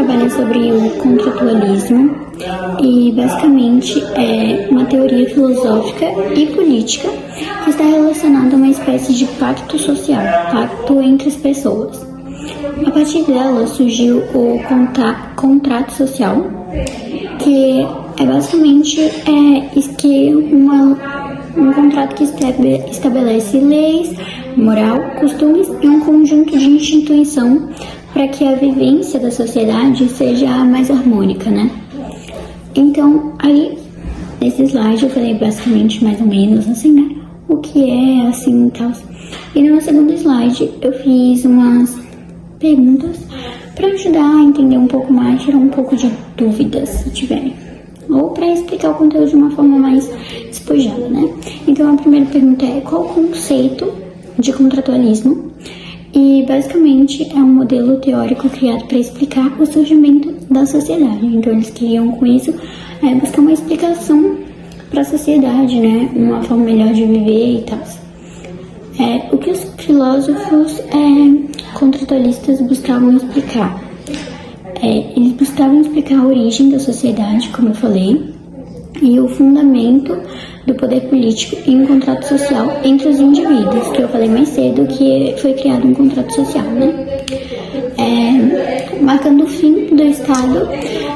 trabalhar sobre o contratualismo e basicamente é uma teoria filosófica e política que está relacionada a uma espécie de pacto social, pacto entre as pessoas. A partir dela surgiu o contrato social, que é basicamente um contrato que estabelece leis, moral, costumes e um conjunto de instituição para que a vivência da sociedade seja mais harmônica, né? Então, aí, nesse slide eu falei basicamente mais ou menos assim, né? O que é, assim, e tal. E no segundo slide eu fiz umas perguntas para ajudar a entender um pouco mais, tirar um pouco de dúvidas, se tiverem. Ou para explicar o conteúdo de uma forma mais despojada, né? Então, a primeira pergunta é: qual o conceito de contratualismo? E, basicamente, é um modelo teórico criado para explicar o surgimento da sociedade. Então, eles queriam, com isso, buscar uma explicação para a sociedade, né? Uma forma melhor de viver e tal. O que os filósofos contratualistas buscavam explicar? Eles buscavam explicar a origem da sociedade, como eu falei, e o fundamento do poder político e um contrato social entre os indivíduos, que eu falei mais cedo que foi criado um contrato social, né? Marcando o fim do estado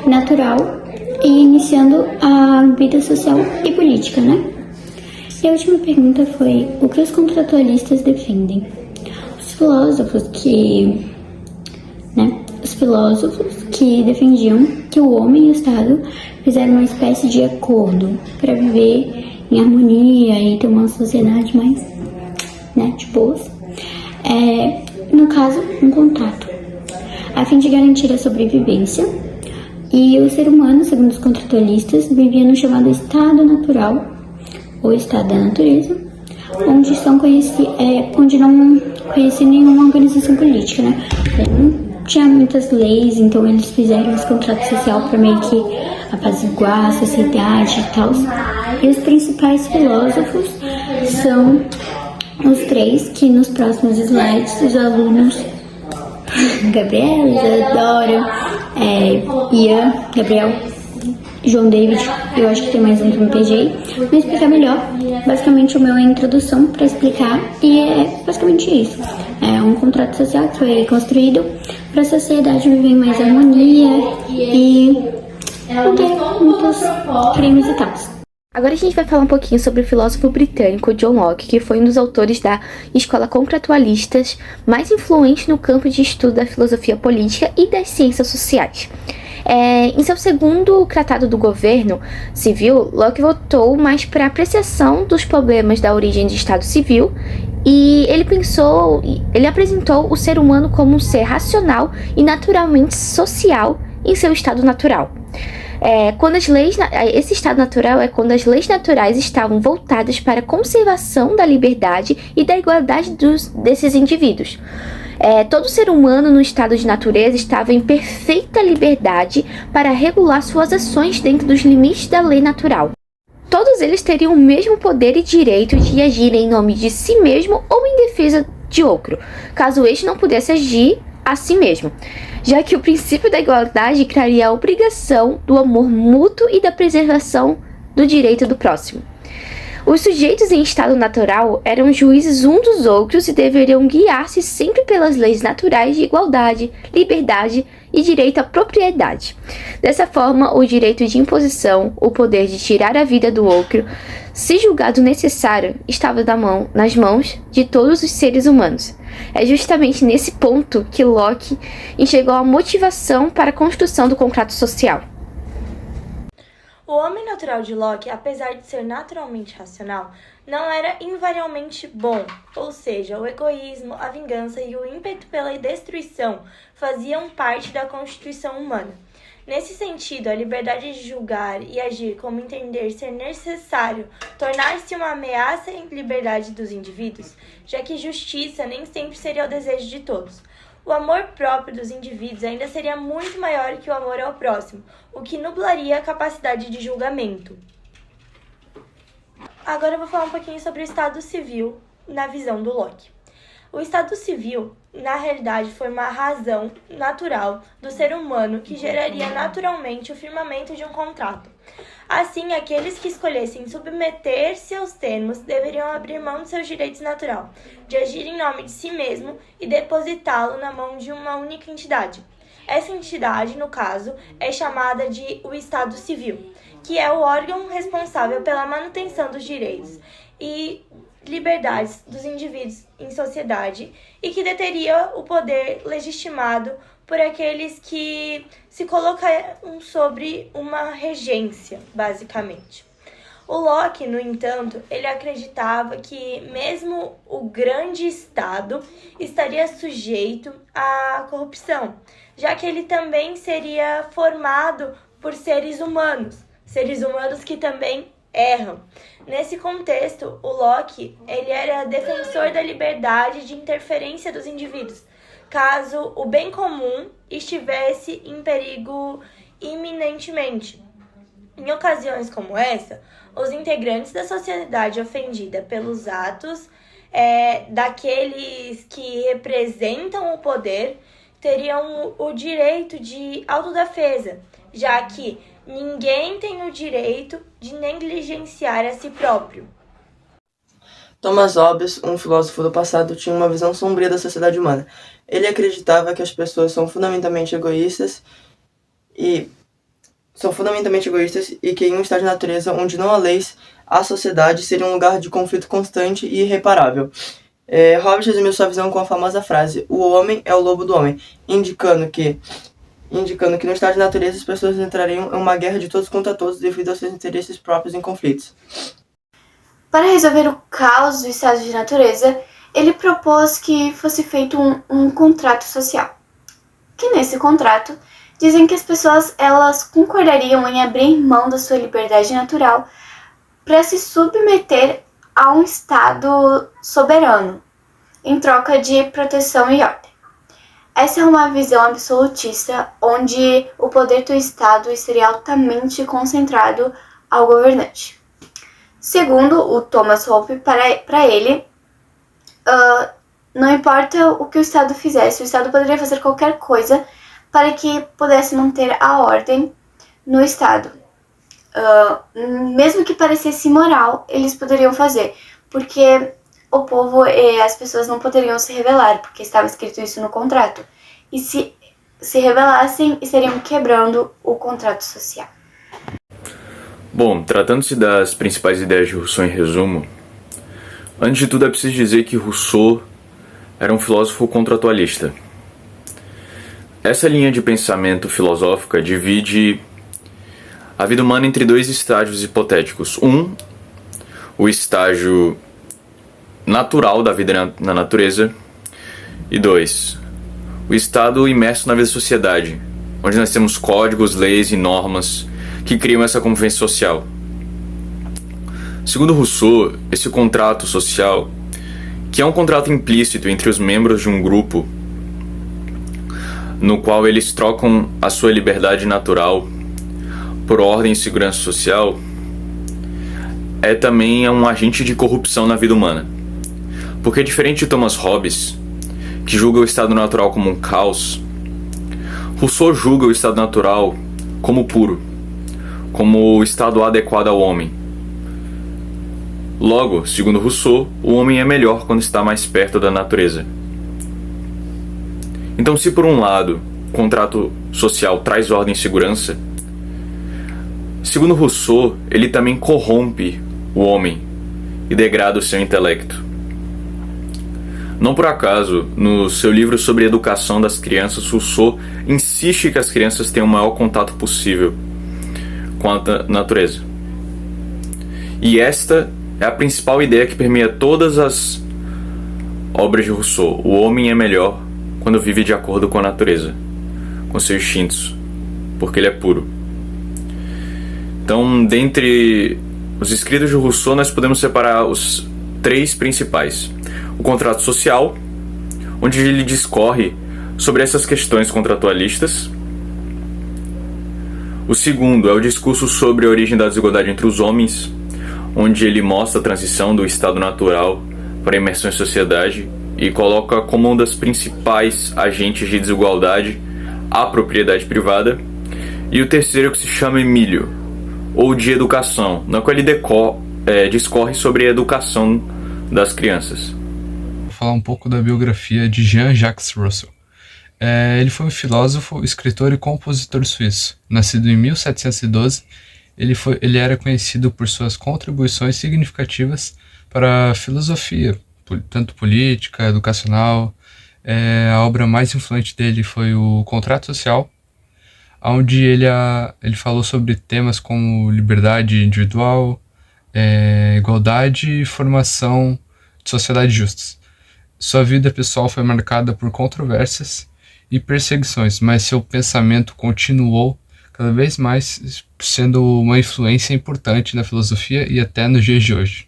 natural e iniciando a vida social e política, né? E a última pergunta foi: o que os contratualistas defendem? Os filósofos que defendiam que o homem e o Estado fizeram uma espécie de acordo para viver em harmonia e ter uma sociedade mais, de boas. No caso, um contrato, a fim de garantir a sobrevivência. E o ser humano, segundo os contratualistas, vivia no chamado estado natural, ou estado da natureza, onde não conhecia nenhuma organização política, né? Não tinha muitas leis, então eles fizeram esse contrato social para meio que apaziguar a sociedade e tal. E os principais filósofos são os três que nos próximos slides os alunos Gabriel, Isadora, Ian, Gabriel, João David, eu acho que tem mais um que eu me peguei, vou explicar melhor. Basicamente o meu é a introdução para explicar e é basicamente isso. É um contrato social que foi construído para a sociedade viver em mais harmonia e não ter muitos crimes e tal. Agora a gente vai falar um pouquinho sobre o filósofo britânico John Locke, que foi um dos autores da escola contratualistas mais influente no campo de estudo da filosofia política e das ciências sociais. Em seu segundo tratado do governo civil, Locke voltou mais para a apreciação dos problemas da origem de Estado civil e ele apresentou o ser humano como um ser racional e naturalmente social em seu estado natural. Esse estado natural é quando as leis naturais estavam voltadas para a conservação da liberdade e da igualdade desses indivíduos. Todo ser humano no estado de natureza estava em perfeita liberdade para regular suas ações dentro dos limites da lei natural. Todos eles teriam o mesmo poder e direito de agir em nome de si mesmo ou em defesa de outro, caso este não pudesse agir a si mesmo, já que o princípio da igualdade criaria a obrigação do amor mútuo e da preservação do direito do próximo. Os sujeitos em estado natural eram juízes uns dos outros e deveriam guiar-se sempre pelas leis naturais de igualdade, liberdade e direito à propriedade. Dessa forma, o direito de imposição, o poder de tirar a vida do outro, se julgado necessário, estava nas mãos de todos os seres humanos. É justamente nesse ponto que Locke enxergou a motivação para a construção do contrato social. O homem natural de Locke, apesar de ser naturalmente racional, não era invariavelmente bom, ou seja, o egoísmo, a vingança e o ímpeto pela destruição faziam parte da constituição humana. Nesse sentido, a liberdade de julgar e agir como entender ser necessário tornar-se uma ameaça à liberdade dos indivíduos, já que justiça nem sempre seria o desejo de todos. O amor próprio dos indivíduos ainda seria muito maior que o amor ao próximo, o que nublaria a capacidade de julgamento. Agora eu vou falar um pouquinho sobre o Estado Civil na visão do Locke. O estado civil, na realidade, foi uma razão natural do ser humano que geraria naturalmente o firmamento de um contrato. Assim, aqueles que escolhessem submeter-se aos termos deveriam abrir mão de seus direitos naturais, de agir em nome de si mesmo e depositá-lo na mão de uma única entidade. Essa entidade, no caso, é chamada de o Estado Civil, que é o órgão responsável pela manutenção dos direitos e liberdades dos indivíduos em sociedade e que deteria o poder legitimado por aqueles que se colocam sobre uma regência, basicamente. O Locke, no entanto, ele acreditava que mesmo o grande Estado estaria sujeito à corrupção, já que ele também seria formado por seres humanos que também erram. Nesse contexto, o Locke ele era defensor da liberdade de interferência dos indivíduos, caso o bem comum estivesse em perigo iminentemente. Em ocasiões como essa, os integrantes da sociedade ofendida pelos atos daqueles que representam o poder teriam o direito de autodefesa, já que ninguém tem o direito de negligenciar a si próprio. Thomas Hobbes, um filósofo do passado, tinha uma visão sombria da sociedade humana. Ele acreditava que as pessoas são fundamentalmente egoístas e que em um estado de natureza onde não há leis, a sociedade seria um lugar de conflito constante e irreparável. Hobbes resumiu sua visão com a famosa frase: "O homem é o lobo do homem", indicando que no estado de natureza as pessoas entrariam em uma guerra de todos contra todos devido aos seus interesses próprios em conflitos. Para resolver o caos do estado de natureza, ele propôs que fosse feito um contrato social. Que nesse contrato, dizem que as pessoas elas concordariam em abrir mão da sua liberdade natural para se submeter a um estado soberano, em troca de proteção e ordem. Essa é uma visão absolutista, onde o poder do Estado estaria altamente concentrado ao governante. Segundo o Thomas Hobbes, para ele, não importa o que o Estado fizesse, o Estado poderia fazer qualquer coisa para que pudesse manter a ordem no Estado. Mesmo que parecesse imoral, eles poderiam fazer, porque o povo e as pessoas não poderiam se rebelar, porque estava escrito isso no contrato. E se rebelassem, estariam quebrando o contrato social. Bom, tratando-se das principais ideias de Rousseau em resumo, antes de tudo é preciso dizer que Rousseau era um filósofo contratualista. Essa linha de pensamento filosófica divide a vida humana entre dois estágios hipotéticos. O estágio natural da vida na natureza, e 2, o estado imerso na vida da sociedade, onde nós temos códigos, leis e normas que criam essa convivência social. Segundo Rousseau, esse contrato social, que é um contrato implícito entre os membros de um grupo, no qual eles trocam a sua liberdade natural por ordem e segurança social, é também um agente de corrupção na vida humana. Porque diferente de Thomas Hobbes, que julga o estado natural como um caos, Rousseau julga o estado natural como puro, como o estado adequado ao homem. Logo, segundo Rousseau, o homem é melhor quando está mais perto da natureza. Então, se por um lado o contrato social traz ordem e segurança, segundo Rousseau, ele também corrompe o homem e degrada o seu intelecto. Não por acaso, no seu livro sobre educação das crianças, Rousseau insiste que as crianças tenham o maior contato possível com a natureza. E esta é a principal ideia que permeia todas as obras de Rousseau. O homem é melhor quando vive de acordo com a natureza, com seus instintos, porque ele é puro. Então, dentre os escritos de Rousseau, nós podemos separar os 3 principais. O contrato social, onde ele discorre sobre essas questões contratualistas. O segundo é o discurso sobre a origem da desigualdade entre os homens, onde ele mostra a transição do estado natural para a imersão em sociedade e coloca como um dos principais agentes de desigualdade a propriedade privada. E o terceiro, que se chama Emílio, ou de educação, na qual ele discorre sobre a educação das crianças. Vou falar um pouco da biografia de Jean-Jacques Rousseau. Ele foi um filósofo, escritor e compositor suíço. Nascido em 1712, ele era conhecido por suas contribuições significativas para a filosofia, tanto política, educacional. A obra mais influente dele foi o Contrato Social, onde ele falou sobre temas como liberdade individual, igualdade e formação de sociedades justas. Sua vida pessoal foi marcada por controvérsias e perseguições, mas seu pensamento continuou cada vez mais sendo uma influência importante na filosofia e até nos dias de hoje.